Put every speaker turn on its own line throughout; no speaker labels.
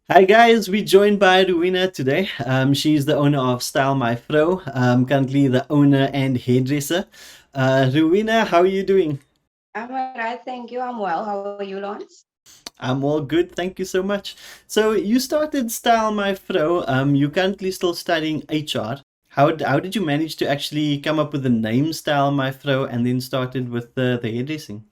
Hi guys, we joined by Rowena today. She's the owner of Style My Fro, currently the owner and hairdresser. Rowena, how are you doing?
I'm alright, thank you. I'm well. How are you, Lawrence?
I'm all good, thank you so much. So you started Style My Fro. You're currently still studying HR. How did you manage to actually come up with the name Style My Fro and then started with the hairdressing?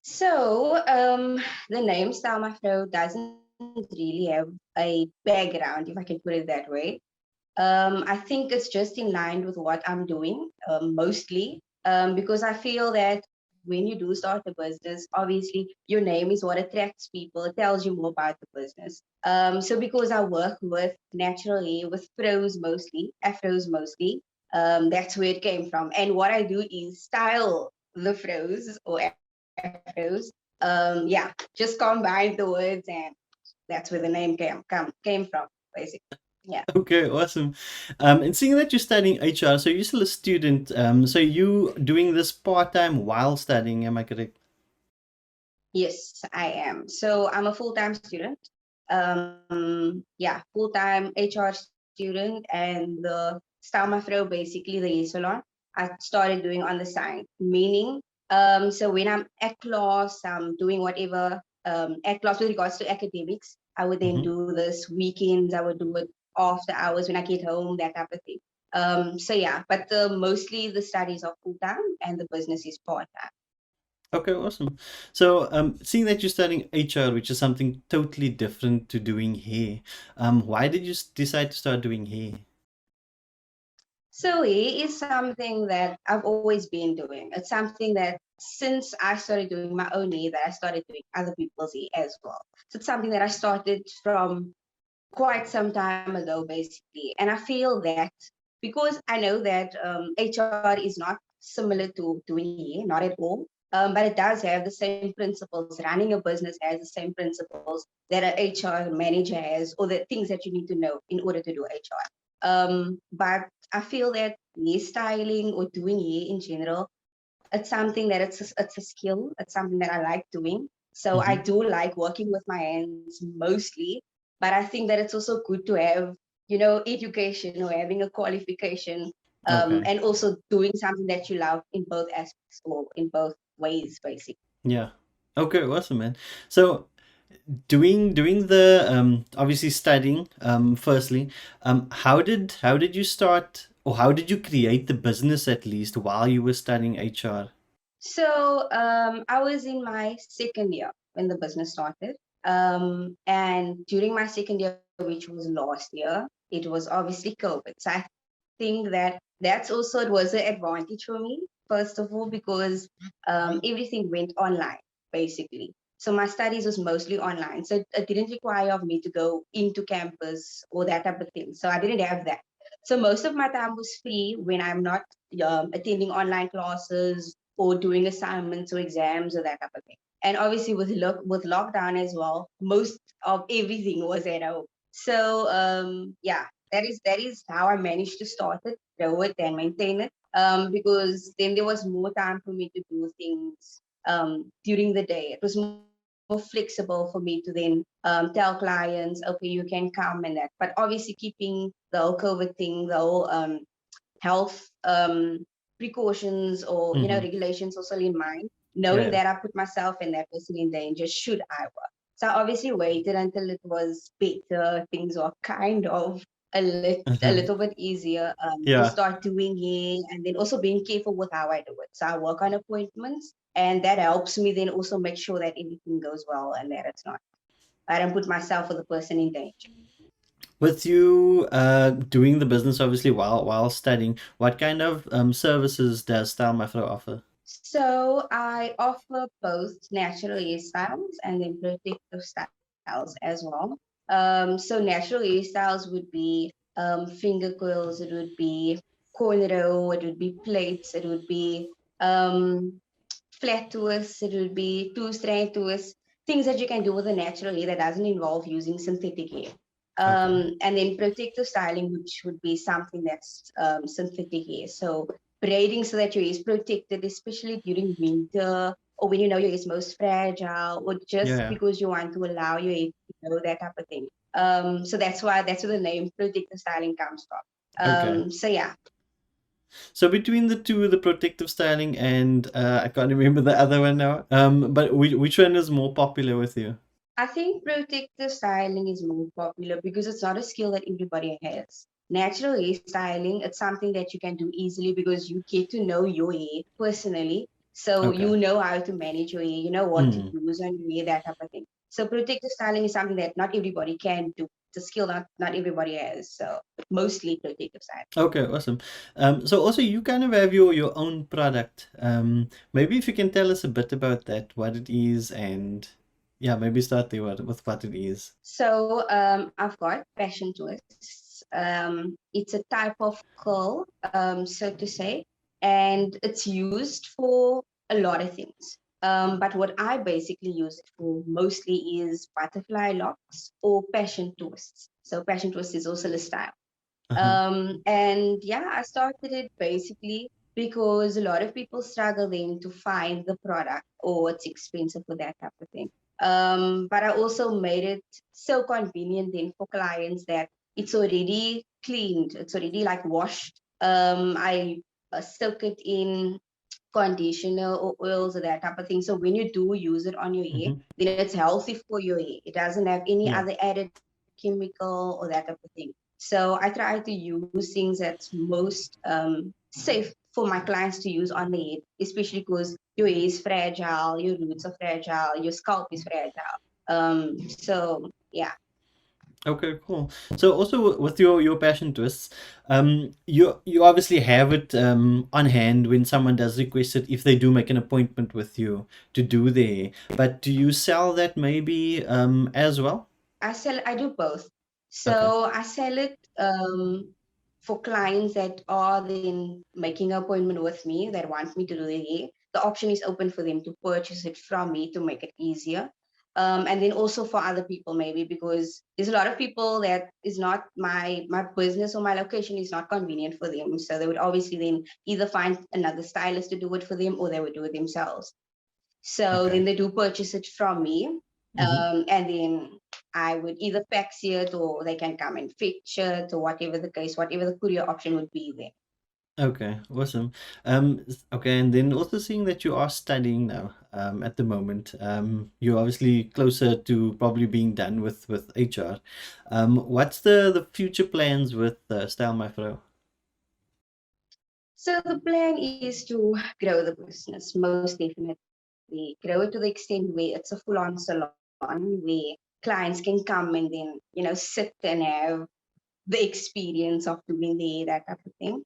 The name Style My Fro doesn't really have a background, if I can put it that way. I think it's just in line with what I'm doing, mostly, because I feel that when you do start a business, obviously your name is what attracts people, it tells you more about the business. So because I work with naturally with froos mostly, afros mostly, that's where it came from. And what I do is style the froos or afros. Yeah, just combine the words, and that's where the name came from, basically. Yeah.
Okay, awesome. And seeing that you're studying HR, so you're still a student. So you doing this part-time while studying, am I correct?
Yes, I am. So I'm a full-time student. Yeah, full-time HR student, and the Stamafro, basically the hair salon, I started doing on the side. Meaning, so when I'm at class, I'm doing whatever at class with regards to academics. I would then
Mm-hmm.
do this weekends. I would do it after hours when I get home, that type of thing. So yeah, but mostly the studies are full-time and the business is part-time.
Okay, awesome. So, seeing that you're studying HR, which is something totally different to doing hair, why did you decide to start doing hair?
So it is something that I've always been doing. It's something that since I started doing my own hair, that I started doing other people's hair as well. So it's something that I started from quite some time ago, basically. And I feel that because I know that HR is not similar to doing hair, not at all. But it does have the same principles. Running a business has the same principles that an HR manager has, or the things that you need to know in order to do HR. But I feel that hairstyling or doing hair in general, it's something that it's a skill. It's something that I like doing. So I
Mm-hmm.
do like working with my hands mostly, but I think that it's also good to have, education or having a qualification,
Okay.
and also doing something that you love in both aspects or in both ways, basically.
Yeah. Okay, awesome, man. So, doing the obviously studying firstly, how did you start or how did you create the business at least while you were studying HR?
So I was in my second year when the business started. And during my second year, which was last year, it was obviously COVID. So I think that that's also it was an advantage for me, first of all, because everything went online basically. So my studies was mostly online. So it didn't require of me to go into campus or that type of thing. So I didn't have that. So most of my time was free when I'm not attending online classes or doing assignments or exams or that type of thing. And obviously with lockdown as well, most of everything was at home. So yeah, that is how I managed to start it, grow it, and maintain it. Because then there was more time for me to do things during the day. It was more flexible for me to then tell clients, okay, you can come and that. But obviously keeping the whole COVID thing, the whole health precautions or
Mm-hmm.
regulations also in mind,
Yeah,
knowing
yeah.
that I put myself and that person in danger should I work. So I obviously waited until it was better, things were kind of a little bit easier to
Yeah.
start doing it, and then also being careful with how I do it. So I work on appointments, and that helps me then also make sure that everything goes well and that I don't put myself or the person in danger.
With you doing the business obviously while studying, what kind of services does Style Method offer?
So I offer both natural hairstyles and then protective styles as well. So natural hairstyles would be finger coils, it would be cornrow, it would be plaits, it would be um, flat twists, it would be two-strand twists, things that you can do with a natural hair that doesn't involve using synthetic hair.
Okay.
And then protective styling, which would be something that's synthetic hair. So braiding so that your hair is protected, especially during winter or when you know your hair is most fragile, or
Yeah,
just
yeah.
because you want to allow your hair to grow, that type of thing. So that's where the name protective styling comes from.
Okay.
So yeah,
So between the two, the protective styling and I can't remember the other one now. But which one is more popular with you?
I think protective styling is more popular because it's not a skill that everybody has. Natural hairstyling, it's something that you can do easily because you get to know your hair personally. So
Okay.
you know how to manage your hair, you know what to
Mm.
use on your hair, that type of thing. So protective styling is something that not everybody can do. It's a skill that not everybody has. So mostly protective styling.
Okay, awesome. So also you kind of have your own product. Maybe if you can tell us a bit about that, what it is, and yeah, maybe start there with what it is.
So I've got passion twists. It's a type of curl, so to say, and it's used for a lot of things. But what I basically use it for mostly is butterfly locks or passion twists. So passion twist is also the style.
Uh-huh.
And yeah, I started it basically because a lot of people struggle then to find the product or it's expensive for that type of thing. But I also made it so convenient then for clients that it's already cleaned, it's already like washed. I soak it in conditioner or oils or that type of thing. So when you do use it on your hair,
Mm-hmm.
then it's healthy for your hair. It doesn't have any
Yeah.
other added chemical or that type of thing. So I try to use things that's most safe for my clients to use on the head, especially because your hair is fragile, your roots are fragile, your scalp is fragile. So yeah.
Okay, cool. So also with your passion twists, you obviously have it on hand when someone does request it if they do make an appointment with you to do their. But do you sell that maybe as well?
I do both.
Okay.
So I sell it for clients that are then making an appointment with me that want me to do their hair. The option is open for them to purchase it from me to make it easier. And then also for other people maybe because there's a lot of people that is not my business or my location is not convenient for them. So they would obviously then either find another stylist to do it for them or they would do it themselves. So
Okay.
then they do purchase it from me.
Mm-hmm.
And then I would either fax it or they can come and fetch it or whatever the case, whatever the courier option would be there.
Okay, awesome. Okay, and then also seeing that you are studying now, at the moment, you're obviously closer to probably being done with HR. What's the future plans with Style My Fro?
So the plan is to grow the business, most definitely. Grow it to the extent where it's a full-on salon where clients can come and then, sit and have the experience of doing that type of thing.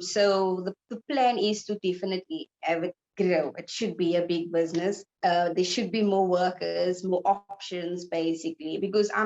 So the plan is to definitely have it grow. It should be a big business. There should be more workers, more options, basically, because I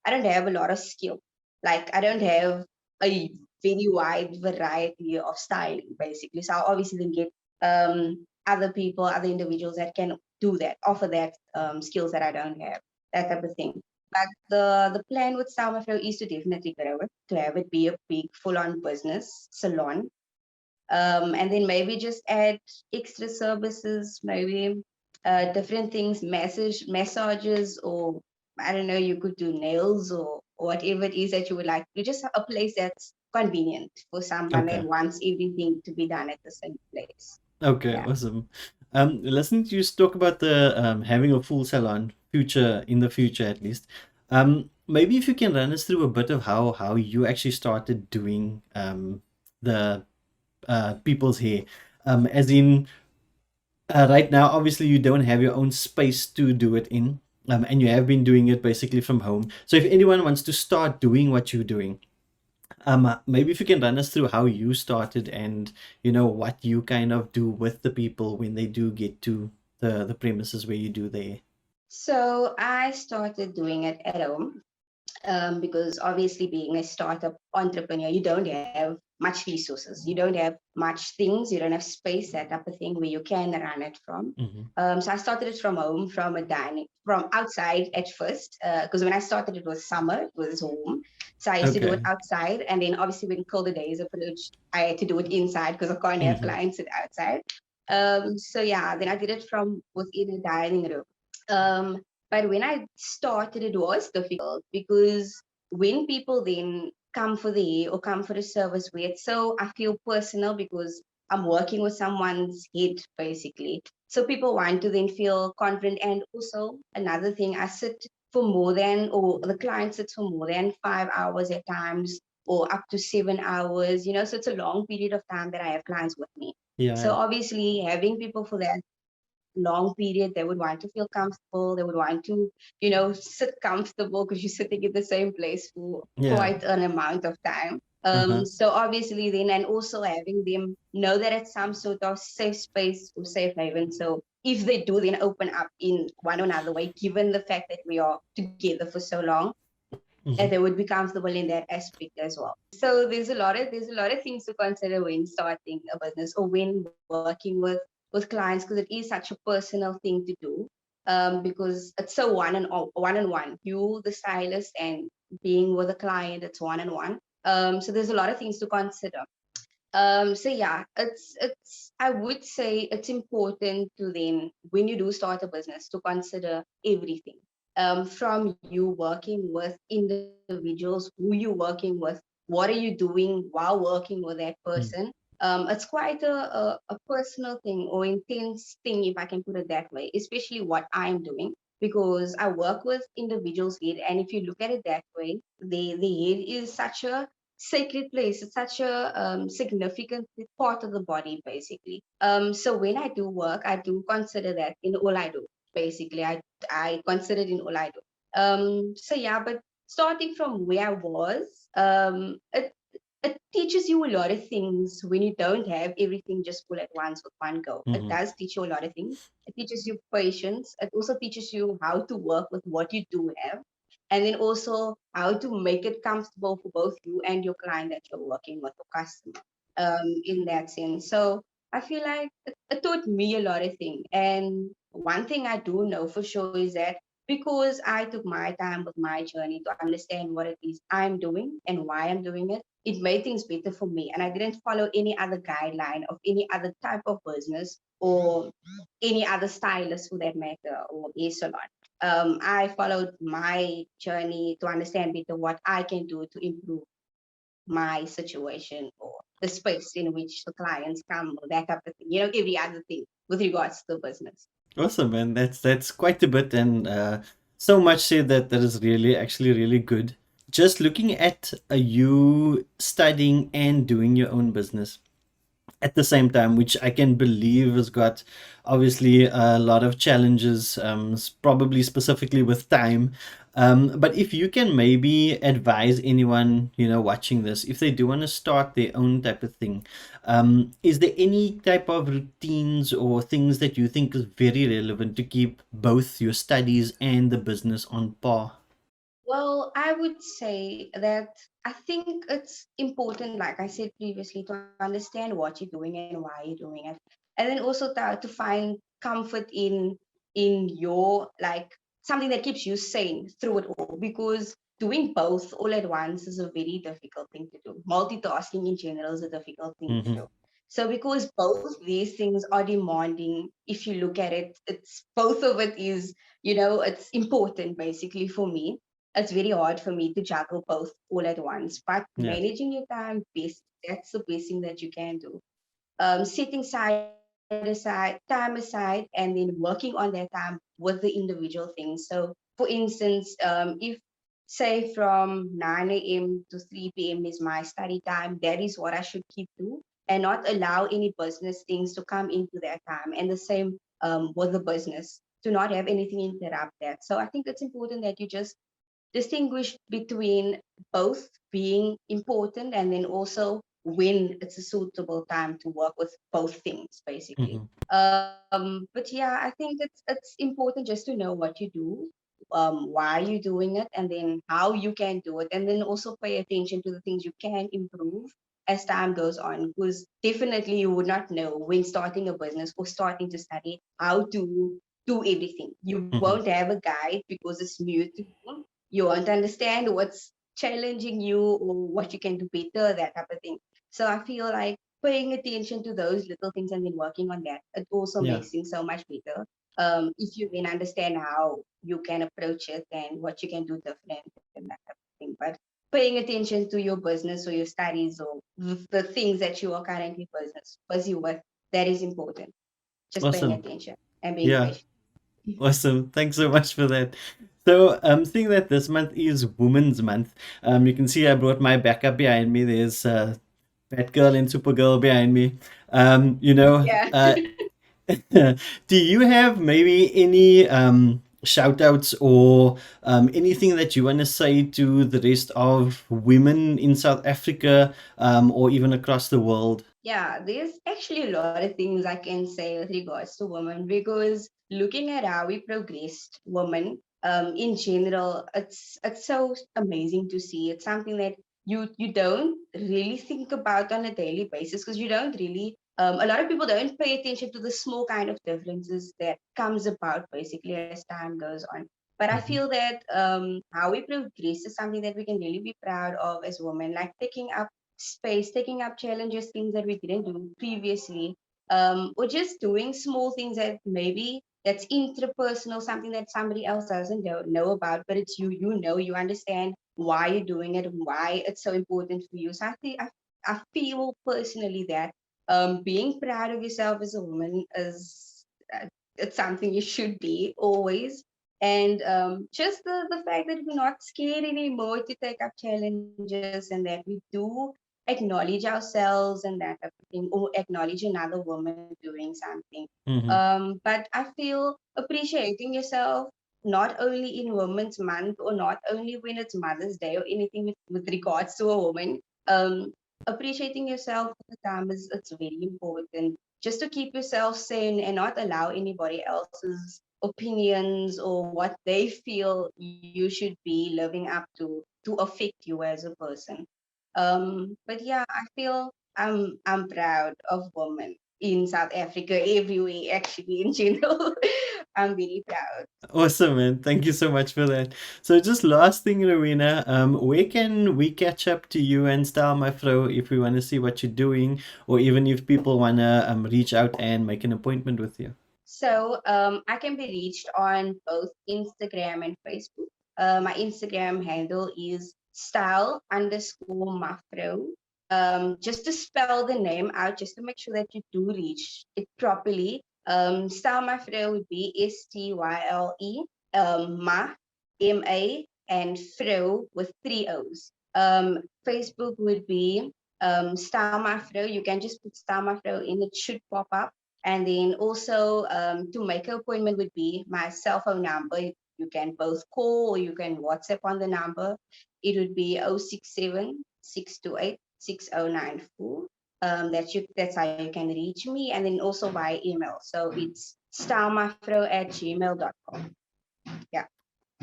don't have a lot of skill. Like I don't have a very wide variety of styling, basically. So I'll obviously then get other people, other individuals that can do that, offer that skills that I don't have, that type of thing. But the plan with Summer Flow is to definitely grow it, to have it be a big full-on business salon. And then maybe just add extra services, maybe different things, massages, or I don't know, you could do nails or whatever it is that you would like. You just have a place that's convenient for someone that
Okay.
wants everything to be done at the same place.
Okay,
Yeah.
awesome. Listening to you talk about the having a full salon future in the future at least. Maybe if you can run us through a bit of how you actually started doing the people's hair. As in, right now, obviously, you don't have your own space to do it in, and you have been doing it basically from home. So, if anyone wants to start doing what you're doing, maybe if you can run us through how you started and what you kind of do with the people when they do get to the premises where you do their.
So I started doing it at home because obviously being a startup entrepreneur, you don't have much resources. You don't have much things. You don't have space, that type of thing where you can run it from.
Mm-hmm.
So I started it from home, from outside at first, because when I started, it was summer, it was home. So I used to do it
Okay.
outside. And then obviously when colder days approached, I had to do it inside because I can't have
Mm-hmm.
clients sit outside. So yeah, then I did it from within a dining room. But when I started, it was difficult because when people then come for the hair or come for the service where it's so, I feel personal because I'm working with someone's head basically. So people want to then feel confident. And also another thing, I sit for more than, or the client sits for more than 5 hours at times, or up to 7 hours, so it's a long period of time that I have clients with me. So
Yeah,
obviously having people for that long period, they would want to feel comfortable, they would want to sit comfortable because you're sitting in the same place for
yeah.
quite an amount of time.
Uh-huh.
So obviously then, and also having them know that it's some sort of safe space or safe haven, so if they do then open up in one or another way, given the fact that we are together for so long,
Hmm.
that they would be comfortable in that aspect as well. So there's a lot of things to consider when starting a business or when working with clients, because it is such a personal thing to do. Because it's so one on one. You, the stylist, and being with a client, it's one-on-one. So there's a lot of things to consider. So yeah, it's I would say it's important to then, when you do start a business, to consider everything. From you working with individuals, who you working with, what are you doing while working with that person. It's quite a personal thing or intense thing, if I can put it that way, especially what I'm doing, because I work with individuals head, and if you look at it that way, the head is such a sacred place. It's such a significant part of the body, basically. So when I do work, I do consider that in all I do. Basically, I consider it in all I do. So yeah, but starting from where I was, it teaches you a lot of things when you don't have everything just full at once with one go. It
Hmm.
does teach you a lot of things. It teaches you patience. It also teaches you how to work with what you do have, and then also how to make it comfortable for both you and your client that you're working with, or customer, in that sense. So I feel like it taught me a lot of things. And one thing I do know for sure is that because I took my time with my journey to understand what it is I'm doing and why I'm doing it, it made things better for me. And I didn't follow any other guideline of any other type of business or any other stylist for that matter, or a salon. I followed my journey to understand better what I can do to improve my situation, or the space in which the clients come, or that type of thing, every other thing with regards to the business.
Awesome, man. That's quite a bit, and so much so that that is really actually really good. Just looking at you studying and doing your own business at the same time, which I can believe has got obviously a lot of challenges, probably specifically with time. But if you can maybe advise anyone, watching this, if they do want to start their own type of thing, is there any type of routines or things that you think is very relevant to keep both your studies and the business on par?
Well, I would say that I think it's important, like I said previously, to understand what you're doing and why you're doing it, and then also to find comfort in your, like, something that keeps you sane through it all. Because doing both all at once is a very difficult thing to do. Multitasking in general is a difficult thing to
Mm-hmm.
do. So because both these things are demanding, if you look at it, it's both of it is, it's important basically for me. It's very hard for me to juggle both all at once. But
Yeah.
managing your time best, that's the best thing that you can do. Setting time aside, and then working on that time with the individual things. So, for instance, if say from 9 a.m. to 3 p.m. is my study time, that is what I should keep to, and not allow any business things to come into that time. And the same with the business, to not have anything interrupt that. So I think it's important that you just distinguish between both being important, and then also when it's a suitable time to work with both things, basically.
Mm-hmm.
But yeah, I think it's important just to know what you do, why you're doing it, and then how you can do it, and then also pay attention to the things you can improve as time goes on. Because definitely you would not know when starting a business or starting to study how to do everything. You
Mm-hmm.
won't have a guide because it's new to you. You won't understand what's challenging you or what you can do better, that type of thing. So I feel like paying attention to those little things and then working on that, it also
Yeah.
makes things so much better. If you then understand how you can approach it and what you can do different and that type of thing. But paying attention to your business or your studies or the things that you are currently busy with, that is important. Just paying
Awesome.
attention and being
Yeah.
patient.
Awesome. Thanks so much for that. So, seeing that this month is Women's Month, you can see I brought my backup behind me. There's Batgirl and Supergirl behind me. You know,
Yeah.
do you have maybe any shout outs or anything that you want to say to the rest of women in South Africa or even across the world?
Yeah, there's actually a lot of things I can say with regards to women because looking at how we progressed women in general, it's so amazing to see. It's something that you don't really think about on a daily basis because you don't really a lot of people don't pay attention to the small kind of differences that comes about basically as time goes on. But I
Mhm.
feel that how we progress is something that we can really be proud of as women, like picking up space, taking up challenges, things that we didn't do previously, or just doing small things that maybe that's interpersonal, something that somebody else doesn't know about, but it's you, you understand why you're doing it and why it's so important for you. So I feel personally that being proud of yourself as a woman is it's something you should be always. And just the fact that we're not scared anymore to take up challenges and that we do acknowledge ourselves and that type of thing, or acknowledge another woman doing something.
Mhm.
But I feel appreciating yourself not only in Women's Month or not only when it's Mother's Day or anything with regards to a woman. Appreciating yourself all the time is it's very important just to keep yourself sane and not allow anybody else's opinions or what they feel you should be living up to affect you as a person. But yeah, I feel I'm proud of women in South Africa, everywhere actually in general. I'm very proud.
Awesome, man. Thank you so much for that. So, just last thing, Rowena, where can we catch up to you and Style My Fro if we want to see what you're doing, or even if people want to reach out and make an appointment with you?
So I can be reached on both Instagram and Facebook. My Instagram handle is style underscore mafro. Just to spell the name out, just to make sure that you do reach it properly. Style mafro would be STYLE, ma, MA, and fro with three O's. Facebook would be Style Mafro. You can just put Style Mafro in, it should pop up. And then also to make an appointment would be my cell phone number. You can both call or you can WhatsApp on the number. It would be 067 628 6094. That's how you can reach me. And then also by email. So it's stylmafro@gmail.com. Yeah.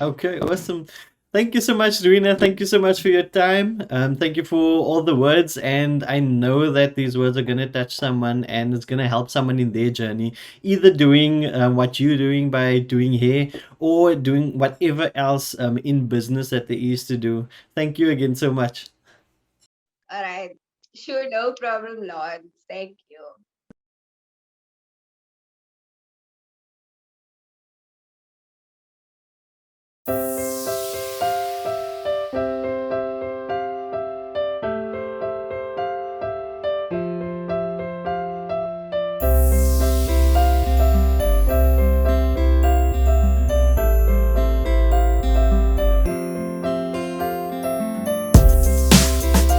Okay, awesome. Thank you so much, Rowena. Thank you so much for your time. Thank you for all the words. And I know that these words are going to touch someone and it's going to help someone in their journey, either doing what you're doing by doing hair or doing whatever else in business that they used to do. Thank you again so much.
All right. Sure, no problem, Lord. Thank you.